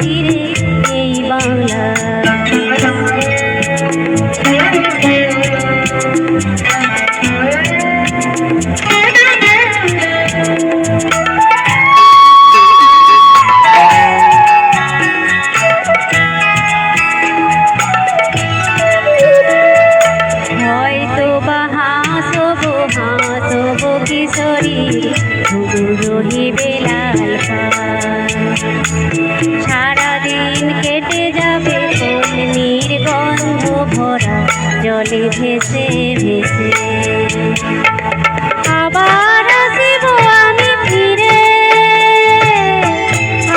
তীরে এই বাংলা। কিশোরী রহিবে লাল সারাদিন কেটে যাবে কোন নির্গন্ধ ভরা জলে ভেসে ভেসে। আবার আসিব আমি ফিরে,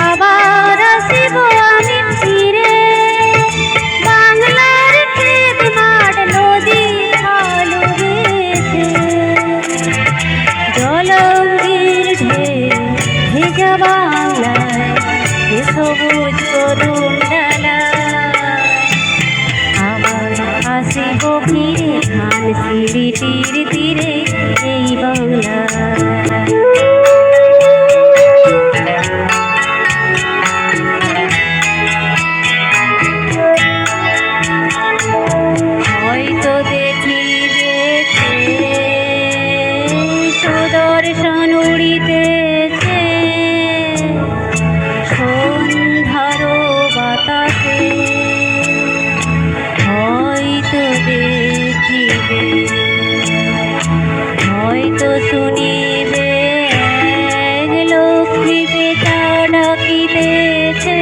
আবার আসিব আমি ফিরে, বাংলার ক্ষেত মাঠ নদী খাল বেছে, জলঙ্গির ঢেউ ভেজা বাংলায় সবুজ করুণ ডালা। আবার আসিব ফিরে ধান সিঁড়িটির তীরে এই বাংলা। হয়তো দেখিবে সুদর্শন উড়িতেছে সন্ধ্যার বাতাসে, হয়তো দেখিবে, হয়তো শুনিবে লক্ষ্মী পেটা ডাকিতেছে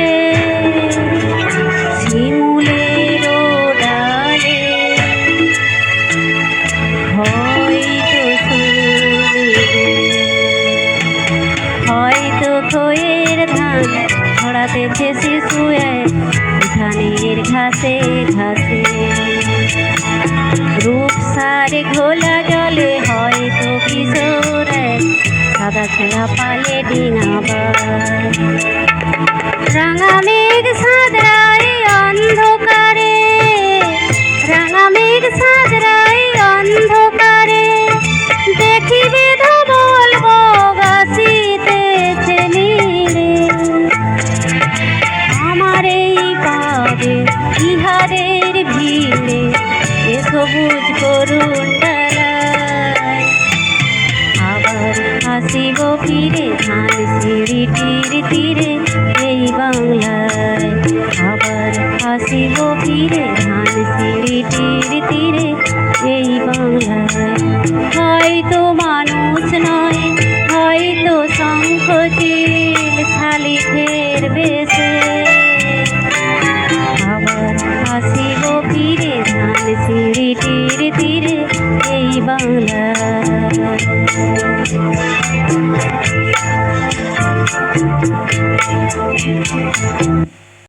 শিমুলের ডালে, হয়তো শুনিবে, হয়তো খয়ের ধান ছড়াতেছে শিশু এক ধানের ঘাসে ঘাসে, রূপসারে ঘোলা জলে হয়তো কিশোর এক সাদা ছেঁড়া পালে ডিঙাবার। রাঙা মেঘ সাঁতরায় অন্ধকারে, রাঙা মেঘ সাঁতরায় অন্ধকারে, দেখিবে ধবল বগ আসিতেছে নীড়ে। আমার এই পাবে ইহাদের ভিড়ে এ সবুজ করুণ ডালায়। আবার আসিব ফিরে ধান সিঁড়িটির তীরে এই বাংলায়। আবার আসিব ফিরে ধান সিঁড়িটির তীরে এই বাংলায়। হয়তো মানুষ নয়, হয়তো শঙ্খচিল শালিখের বেশে, আবার আসিব ফিরে ধান সিঁড়িটির তীরে এই বাংলা।